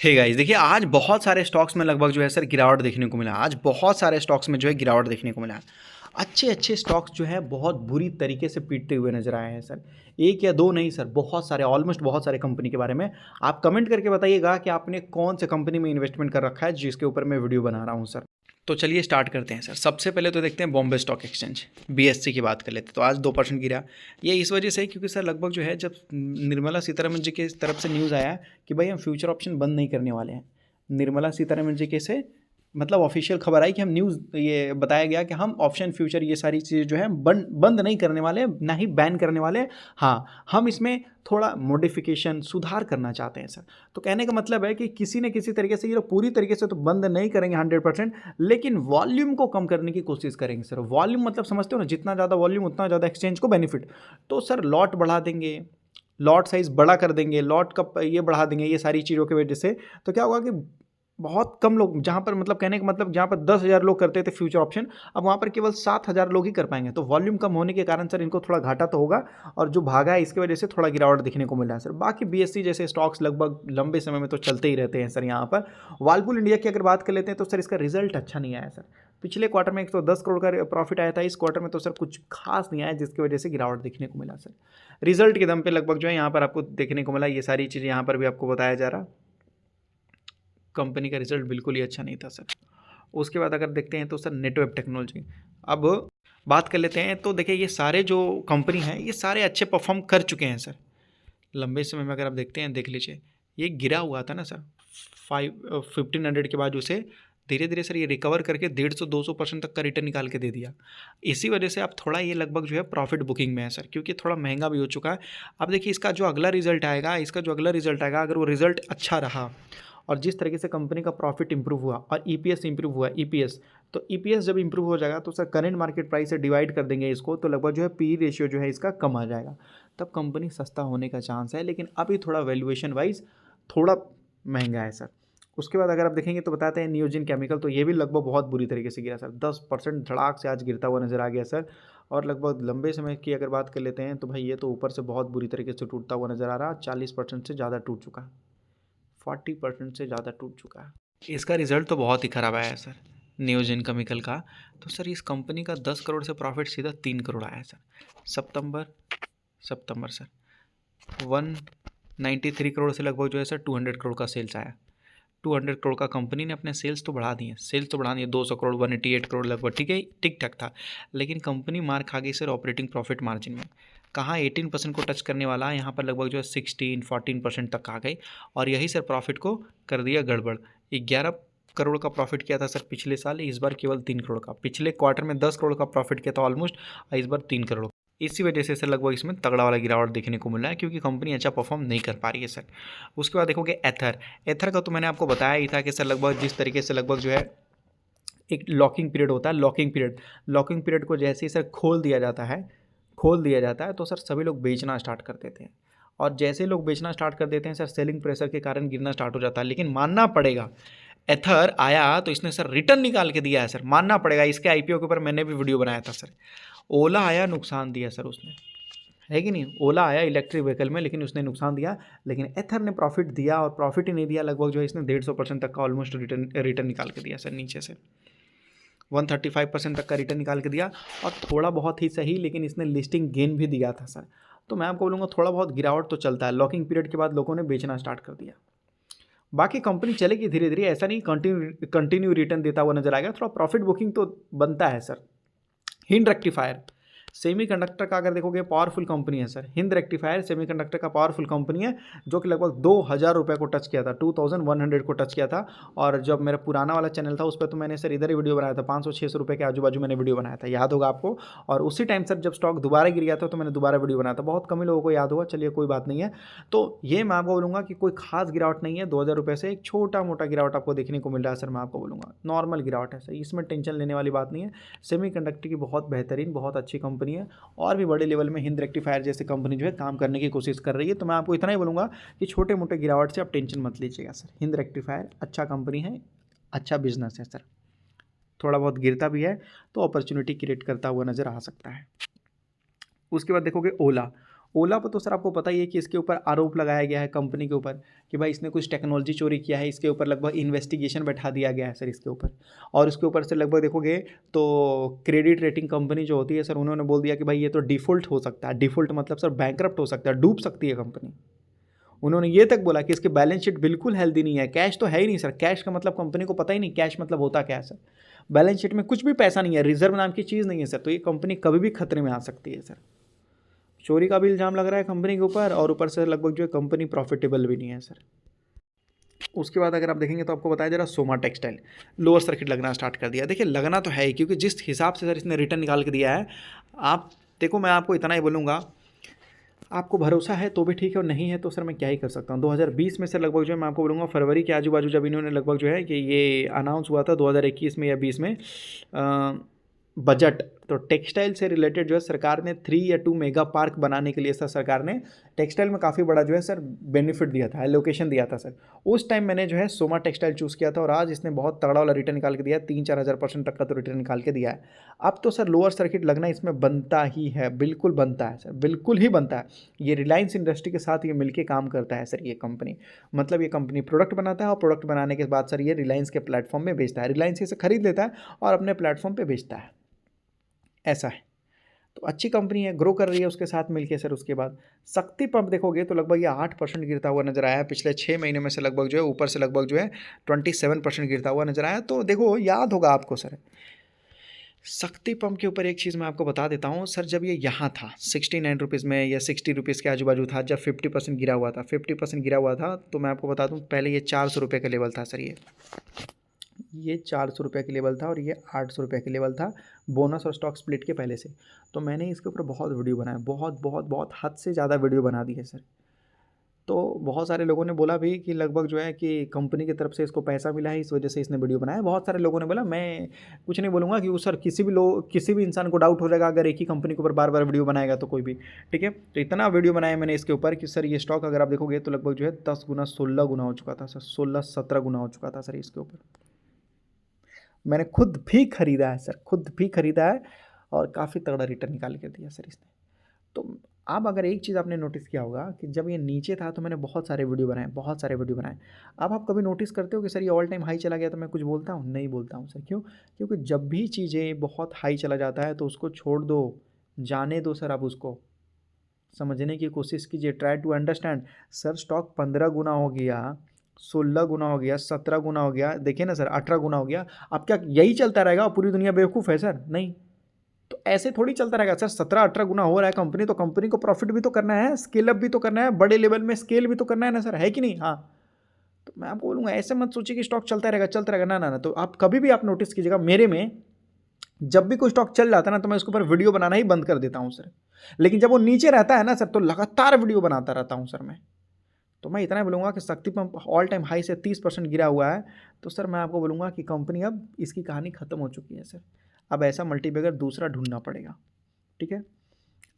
Hey guys, देखिए आज बहुत सारे स्टॉक्स में लगभग जो है सर गिरावट देखने को मिला। आज बहुत सारे स्टॉक्स में जो है गिरावट देखने को मिला। अच्छे अच्छे स्टॉक्स जो है बहुत बुरी तरीके से पीटते हुए नजर आए हैं सर। एक या दो नहीं सर, बहुत सारे, ऑलमोस्ट बहुत सारे कंपनी के बारे में आप कमेंट करके बताइएगा कि आपने कौन से कंपनी में इन्वेस्टमेंट कर रखा है जिसके ऊपर मैं वीडियो बना रहा हूँ सर। तो चलिए स्टार्ट करते हैं सर। सबसे पहले तो देखते हैं बॉम्बे स्टॉक एक्सचेंज, बीएससी की बात कर लेते हैं। तो आज 2% गिरा। ये इस वजह से क्योंकि सर लगभग जो है जब निर्मला सीतारमण जी की तरफ से न्यूज़ आया कि भाई हम फ्यूचर ऑप्शन बंद नहीं करने वाले हैं। निर्मला सीतारमण जी के से मतलब ऑफिशियल खबर आई कि हम न्यूज़ ये बताया गया कि हम ऑप्शन फ्यूचर ये सारी चीज़ें जो है बंद नहीं करने वाले, ना ही बैन करने वाले। हाँ, हम इसमें थोड़ा मॉडिफिकेशन सुधार करना चाहते हैं सर। तो कहने का मतलब है कि किसी न किसी तरीके से ये लोग पूरी तरीके से तो बंद नहीं करेंगे 100%, लेकिन वॉल्यूम को कम करने की कोशिश करेंगे सर। वॉल्यूम मतलब समझते हो ना, जितना ज़्यादा वॉल्यूम उतना ज़्यादा एक्सचेंज को बेनिफिट। तो सर लॉट बढ़ा देंगे, लॉट साइज़ बड़ा कर देंगे, लॉट का ये बढ़ा देंगे, ये सारी चीज़ों की वजह से। तो क्या होगा कि बहुत कम लोग, जहाँ पर मतलब कहने का मतलब जहाँ पर 10,000 लोग करते थे फ्यूचर ऑप्शन, अब वहाँ पर केवल 7,000 लोग ही कर पाएंगे। तो वॉल्यूम कम होने के कारण सर इनको थोड़ा घाटा तो होगा, और जो भागा है इसकी वजह से थोड़ा गिरावट देखने को मिला है सर। बाकी बीएससी जैसे स्टॉक्स लगभग लंबे समय में तो चलते ही रहते हैं सर। यहाँ पर वर्लपूल इंडिया की अगर बात कर लेते हैं तो सर इसका रिजल्ट अच्छा नहीं आया सर। पिछले क्वार्टर में 110 करोड़ का प्रॉफिट आया था, इस क्वार्टर में तो सर कुछ खास नहीं आया, जिसकी वजह से गिरावट देखने को मिला सर। रिजल्ट के दम पे लगभग जो है यहाँ पर आपको देखने को मिला, ये सारी चीज़ें यहाँ पर भी आपको बताया जा रहा, कंपनी का रिजल्ट बिल्कुल ही अच्छा नहीं था सर। उसके बाद अगर देखते हैं तो सर नेटवेब टेक्नोलॉजी, अब बात कर लेते हैं। तो देखिए ये सारे जो कंपनी हैं ये सारे अच्छे परफॉर्म कर चुके हैं सर। लंबे समय में अगर आप देखते हैं, देख लीजिए, ये गिरा हुआ था ना सर 1500 के बाद उसे धीरे धीरे सर ये रिकवर करके 150-200% तक का रिटर्न निकाल के दे दिया। इसी वजह से आप थोड़ा ये लगभग जो है प्रॉफिट बुकिंग में है सर, क्योंकि थोड़ा महंगा भी हो चुका है। अब देखिए इसका जो अगला रिजल्ट आएगा, अगर वो रिजल्ट अच्छा रहा और जिस तरीके से कंपनी का प्रॉफिट इंप्रूव हुआ और ईपीएस इंप्रूव हुआ, ईपीएस, तो ईपीएस जब इंप्रूव हो जाएगा तो सर करंट मार्केट प्राइस से डिवाइड कर देंगे इसको, तो लगभग जो है पी रेशियो जो है इसका कम आ जाएगा, तब कंपनी सस्ता होने का चांस है। लेकिन अभी थोड़ा वैल्यूएशन वाइज थोड़ा महंगा है सर। उसके बाद अगर आप देखेंगे तो बताते हैं नियोजिन केमिकल, तो ये भी लगभग बहुत बुरी तरीके से गिरा सर। 10% धड़ाक से आज गिरता हुआ नजर आ गया सर। और लगभग लंबे समय की अगर बात कर लेते हैं तो भाई ये तो ऊपर से बहुत बुरी तरीके से टूटता हुआ नजर आ रहा, 40% से ज़्यादा टूट चुका है, 40% से ज़्यादा टूट चुका है। इसका रिजल्ट तो बहुत ही ख़राब आया है सर नियोजन केमिकल का। तो सर इस कंपनी का 10 करोड़ से प्रॉफिट सीधा 3 करोड़ आया है सर। सितंबर सर 193 करोड़ से लगभग जो है सर 200 करोड़ का सेल्स आया। 200 करोड़ का कंपनी ने अपने सेल्स तो बढ़ा दिए, 200 करोड़, 188 करोड़ लगभग, ठीक है, ठीक ठाक था। लेकिन कंपनी मार खा गई सर ऑपरेटिंग प्रॉफिट मार्जिन में। कहाँ 18% को टच करने वाला है, यहाँ पर लगभग जो है 14% तक आ गई, और यही सर प्रॉफिट को कर दिया गड़बड़। 11 करोड़ का प्रॉफिट किया था सर पिछले साल, इस बार केवल 3 करोड़ का। पिछले क्वार्टर में 10 करोड़ का प्रॉफिट किया था ऑलमोस्ट, इस बार 3 करोड़। इसी वजह से सर लगभग इसमें तगड़ा वाला गिरावट देखने को मिला है, क्योंकि कंपनी अच्छा परफॉर्म नहीं कर पा रही है सर। उसके बाद देखोगे एथर का तो मैंने आपको बताया ही था कि सर लगभग जिस तरीके से लगभग जो है एक लॉकिंग पीरियड होता है, लॉकिंग पीरियड को जैसे ही सर खोल दिया जाता है तो सर सभी लोग बेचना स्टार्ट कर देते हैं, और जैसे लोग बेचना स्टार्ट कर देते हैं सर सेलिंग प्रेशर के कारण गिरना स्टार्ट हो जाता है। लेकिन मानना पड़ेगा, एथर आया तो इसने सर रिटर्न निकाल के दिया है सर, मानना पड़ेगा। इसके आईपीओ के ऊपर मैंने भी वीडियो बनाया था सर। ओला आया, नुकसान दिया सर उसने, है कि नहीं। ओला आया इलेक्ट्रिक व्हीकल में, लेकिन उसने नुकसान दिया। लेकिन एथर ने प्रॉफिट दिया, और प्रॉफिट ही नहीं दिया, लगभग जो है इसने 150% तक का ऑलमोस्ट रिटर्न निकाल के दिया सर। नीचे से 135% तक का रिटर्न निकाल के दिया, और थोड़ा बहुत ही सही, लेकिन इसने लिस्टिंग गेन भी दिया था सर। तो मैं आपको बोलूँगा थोड़ा बहुत गिरावट तो चलता है, लॉकिंग पीरियड के बाद लोगों ने बेचना स्टार्ट कर दिया। बाकी कंपनी चलेगी धीरे धीरे, ऐसा नहीं कंटिन्यू रिटर्न देता हुआ नजर आएगा, थोड़ा प्रॉफिट बुकिंग तो बनता है सर। हिंद रेक्टिफायर सेमीकंडक्टर का अगर देखोगे पावरफुल कंपनी है सर। हिंद रेक्टिफायर सेमीकंडक्टर का पावरफुल कंपनी है, जो कि लगभग 2,000 रुपये को टच किया था, 2100 को टच किया था। और जब मेरा पुराना वाला चैनल था उस पर तो मैंने सर इधर ही वीडियो बनाया था, 500-600 रुपये के आजू बाजू मैंने वीडियो बनाया था, याद होगा आपको। और उसी टाइम सर जब स्टॉक दोबारा गिर गया था तो मैंने दोबारा वीडियो बनाया था, बहुत कम ही लोगों को याद होगा, चलिए कोई बात नहीं है। तो ये मैं आपको बोलूँगा कि कोई खास गिरावट नहीं है, 2,000 रुपये से एक छोटा मोटा गिरावट आपको देखने को मिल रहा है सर। मैं आपको बोलूँगा नॉर्मल गिरावट है सर, इसमें टेंशन लेने वाली बात नहीं है। सेमीकंडक्टर की बहुत बेहतरीन, बहुत अच्छी कंपनी है, और भी बड़े लेवल में हिंद रेक्टिफायर जैसे कंपनी जो है काम करने की कोशिश कर रही है। तो मैं आपको इतना ही बोलूँगा कि छोटे मोटे गिरावट से आप टेंशन मत लीजिएगा सर। हिंद रेक्टिफायर अच्छा कंपनी है, अच्छा बिजनेस है सर। थोड़ा बहुत गिरता भी है तो अपॉर्चुनिटी क्रिएट करता हुआ नज़र आ सकता है। उसके बाद देखोगे ओला, ओला पर तो सर आपको पता ही है कि इसके ऊपर आरोप लगाया गया है कंपनी के ऊपर कि भाई इसने कुछ टेक्नोलॉजी चोरी किया है, इसके ऊपर लगभग इन्वेस्टिगेशन बैठा दिया गया है सर इसके ऊपर। और इसके ऊपर से लगभग देखोगे तो क्रेडिट रेटिंग कंपनी जो होती है सर, उन्होंने बोल दिया कि भाई ये तो डिफ़ॉल्ट हो सकता है। डिफ़ॉल्ट मतलब सर बैंकरप्ट हो सकता है, डूब सकती है कंपनी। उन्होंने ये तक बोला कि इसकी बैलेंस शीट बिल्कुल हेल्दी नहीं है, कैश तो है ही नहीं सर। कैश का मतलब कंपनी को पता ही नहीं कैश मतलब होता क्या है सर। बैलेंस शीट में कुछ भी पैसा नहीं है, रिजर्व नाम की चीज़ नहीं है सर। तो ये कंपनी कभी भी खतरे में आ सकती है सर। चोरी का भी इल्ज़ाम लग रहा है कंपनी के ऊपर, और ऊपर से लगभग जो है कंपनी प्रॉफिटेबल भी नहीं है सर। उसके बाद अगर आप देखेंगे तो आपको बताया जा रहा सोमा टेक्सटाइल लोअर सर्किट लगना स्टार्ट कर दिया। देखिए लगना तो है ही, क्योंकि जिस हिसाब से सर इसने रिटर्न निकाल के दिया है, आप देखो मैं आपको इतना ही बोलूँगा, आपको भरोसा है तो भी ठीक है, और नहीं है तो सर मैं क्या ही कर सकता हूँ। 2020 में सर लगभग जो है मैं आपको बोलूँगा फरवरी के आजू बाजू जब इन्होंने लगभग जो है कि ये अनाउंस हुआ था 2021 में या 20 में बजट, तो टेक्सटाइल से रिलेटेड जो है सरकार ने 3 या 2 मेगा पार्क बनाने के लिए सर सरकार ने टेक्सटाइल में काफ़ी बड़ा जो है सर बेनिफिट दिया था, एलोकेशन दिया था सर। उस टाइम मैंने जो है सोमा टेक्सटाइल चूज़ किया था, और आज इसने बहुत तगड़ा वाला रिटर्न निकाल के दिया है, 3-4 हज़ार% तक का तो रिटर्न निकाल के दिया है। अब तो सर लोअर सर्किट लगना इसमें बनता ही है, बिल्कुल बनता है सर, बिल्कुल ही बनता है। ये रिलायंस इंडस्ट्री के साथ ये मिलकर काम करता है सर ये कंपनी। मतलब ये कंपनी प्रोडक्ट बनाता है, और प्रोडक्ट बनाने के बाद सर ये रिलायंस के प्लेटफॉर्म में बेचता है। रिलायंस इसे खरीद लेता है और अपने प्लेटफॉर्म पर बेचता है, ऐसा है। तो अच्छी कंपनी है, ग्रो कर रही है उसके साथ मिलके सर। उसके बाद शक्ति पंप देखोगे तो लगभग ये 8% गिरता हुआ नजर आया है पिछले 6 महीने में से। लगभग जो है ऊपर से लगभग जो है 27% गिरता हुआ नजर आया। तो देखो याद होगा आपको सर, शक्ति पंप के ऊपर एक चीज़ मैं आपको बता देता हूँ सर, जब ये यहाँ था 69 रुपीज़ में या 60 रुपीज़ के आजू बाजू था, जब 50% गिरा हुआ था, 50% गिरा हुआ था, तो मैं आपको बता दूँ पहले ये 400 रुपये का लेवल था सर। ये 400 रुपये के लेवल था, और ये 800 रुपये के लेवल था बोनस और स्टॉक स्प्लिट के पहले से। तो मैंने इसके ऊपर बहुत वीडियो बनाया, बहुत बहुत बहुत हद से ज़्यादा वीडियो बना दी है सर। तो बहुत सारे लोगों ने बोला भी कि लगभग जो है कि कंपनी की तरफ से इसको पैसा मिला है, इस वजह से इसने वीडियो बनाया। बहुत सारे लोगों ने बोला, मैं कुछ नहीं बोलूँगा कि वो सर किसी भी इंसान को डाउट हो जाएगा अगर एक ही कंपनी के ऊपर बार बार वीडियो बनाएगा तो कोई भी, ठीक है। तो इतना वीडियो बनाया मैंने इसके ऊपर कि सर ये स्टॉक अगर आप देखोगे तो लगभग जो है 10 गुना 16 गुना हो चुका था सर, 16-17 गुना हो चुका था सर इसके ऊपर। मैंने खुद भी खरीदा है सर, खुद भी खरीदा है, और काफ़ी तगड़ा रिटर्न निकाल के दिया सर इसने। तो अब अगर एक चीज़ आपने नोटिस किया होगा कि जब ये नीचे था तो मैंने बहुत सारे वीडियो बनाए, बहुत सारे वीडियो बनाए। अब आप कभी नोटिस करते हो कि सर ये ऑल टाइम हाई चला गया तो मैं कुछ बोलता हूँ? नहीं बोलता हूँ सर। क्यों? क्योंकि जब भी चीज़ें बहुत हाई चला जाता है तो उसको छोड़ दो, जाने दो सर। आप उसको समझने की कोशिश कीजिए, try to understand. Sir stock 15 गुना हो गया, 16 गुना हो गया, 17 गुना हो गया, देखिए ना सर 18 गुना हो गया। अब क्या यही चलता रहेगा और पूरी दुनिया बेवकूफ़ है सर? नहीं। तो ऐसे थोड़ी चलता रहेगा सर। 17-18 गुना हो रहा है कंपनी, तो कंपनी को प्रॉफिट भी तो करना है, स्केल अप भी तो करना है, बड़े लेवल में स्केल भी तो करना है ना सर, है कि नहीं? हाँ। तो मैं आपको बोलूँगा ऐसे मत सोचिए कि स्टॉक चलता रहेगा चलता रहेगा, ना ना ना। तो आप कभी भी आप नोटिस कीजिएगा, मेरे में जब भी कोई स्टॉक चल जाता है ना तो मैं उसके ऊपर वीडियो बनाना ही बंद कर देता हूँ सर। लेकिन जब वो नीचे रहता है ना सर तो लगातार वीडियो बनाता रहता हूँ सर मैं। तो मैं इतना बोलूँगा कि शक्ति पंप ऑल टाइम हाई से 30% गिरा हुआ है, तो सर मैं आपको बोलूँगा कि कंपनी अब इसकी कहानी ख़त्म हो चुकी है सर। अब ऐसा मल्टीबैगर दूसरा ढूंढना पड़ेगा, ठीक है।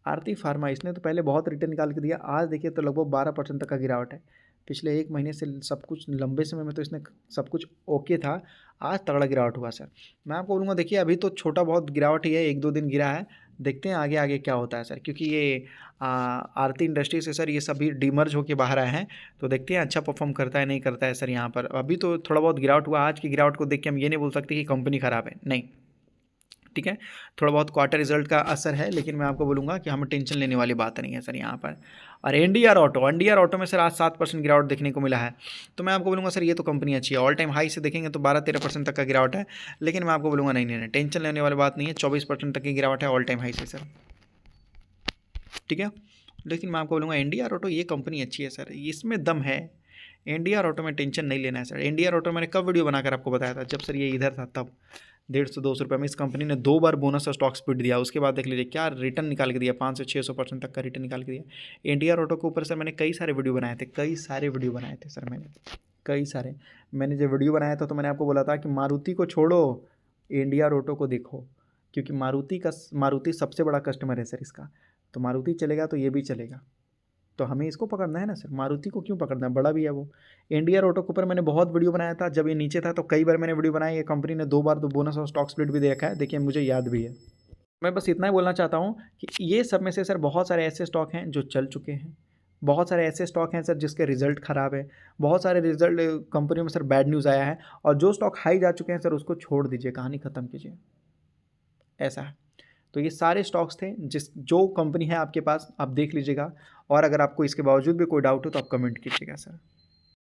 आरती फार्मा, इसने तो पहले बहुत रिटर्न निकाल के दिया, आज देखिए तो लगभग 12% तक का गिरावट है। पिछले 1 महीने से सब कुछ लंबे समय में तो इसने सब कुछ ओके था, आज तगड़ा गिरावट हुआ सर। मैं आपको बोलूँगा देखिए अभी तो छोटा बहुत गिरावट ही है, 1-2 दिन गिरा है, देखते हैं आगे आगे क्या होता है सर। क्योंकि ये आरती इंडस्ट्री से सर ये सभी डीमर्ज होके बाहर आए हैं, तो देखते हैं अच्छा परफॉर्म करता है नहीं करता है सर यहाँ पर। अभी तो थोड़ा बहुत गिरावट हुआ, आज की गिरावट को देख के हम ये नहीं बोल सकते कि कंपनी ख़राब है, नहीं, ठीक है। थोड़ा बहुत क्वार्टर रिजल्ट का असर है, लेकिन मैं आपको बोलूँगा कि हमें टेंशन लेने वाली बात नहीं है सर यहाँ पर। और एनडीआर ऑटो में सर आज 7% गिरावट देखने को मिला है, तो मैं आपको बोलूँगा सर ये तो कंपनी अच्छी है। ऑल टाइम हाई से देखेंगे तो 12-13% तक का गिरावट है, लेकिन मैं आपको बोलूँगा नहीं नहीं नहीं, टेंशन लेने वाली बात नहीं है। 24% तक की गिरावट है ऑल टाइम हाई से सर, ठीक है। लेकिन मैं आपको बोलूँगा एनडीआर ऑटो ये कंपनी अच्छी है सर, इसमें दम है। एनडीआर ऑटो में टेंशन नहीं लेना है सर। एनडीआर ऑटो मैंने कब वीडियो बनाकर आपको बताया था? जब सर ये इधर था तब 150-200 रुपये में इस कंपनी ने 2 बार बोनस और स्टॉक स्प्लिट दिया। उसके बाद देख लीजिए क्या रिटर्न निकाल के दिया, 500-600% तक का रिटर्न निकाल के दिया। एनडीआर ऑटो के ऊपर सर मैंने कई सारे वीडियो बनाए थे, कई सारे वीडियो बनाए थे सर मैंने, कई सारे। मैंने जब वीडियो बनाया था तो मैंने आपको बोला था कि मारुति को छोड़ो, एनडीआर ऑटो को देखो, क्योंकि मारुति सबसे बड़ा कस्टमर है सर इसका। तो मारुति चलेगा तो ये भी चलेगा, तो हमें इसको पकड़ना है ना सर। मारुति को क्यों पकड़ना है, बड़ा भी है वो। एनडीआर ऑटो के ऊपर मैंने बहुत वीडियो बनाया था, जब ये नीचे था तो कई बार मैंने वीडियो बनाई। ये कंपनी ने 2 बार तो बोनस और स्टॉक स्प्लिट भी दे रखा है, देखिए मुझे याद भी है। मैं बस इतना ही बोलना चाहता हूँ कि ये सब में से सर बहुत सारे ऐसे स्टॉक हैं जो चल चुके हैं, बहुत सारे ऐसे स्टॉक हैं सर जिसके रिजल्ट ख़राब है, बहुत सारे रिजल्ट कंपनियों में सर बैड न्यूज़ आया है, और जो स्टॉक हाई जा चुके हैं सर उसको छोड़ दीजिए, कहानी ख़त्म कीजिए, ऐसा है। तो ये सारे स्टॉक्स थे, जो कंपनी है आपके पास आप देख लीजिएगा, और अगर आपको इसके बावजूद भी कोई डाउट हो तो आप कमेंट कीजिएगा सर।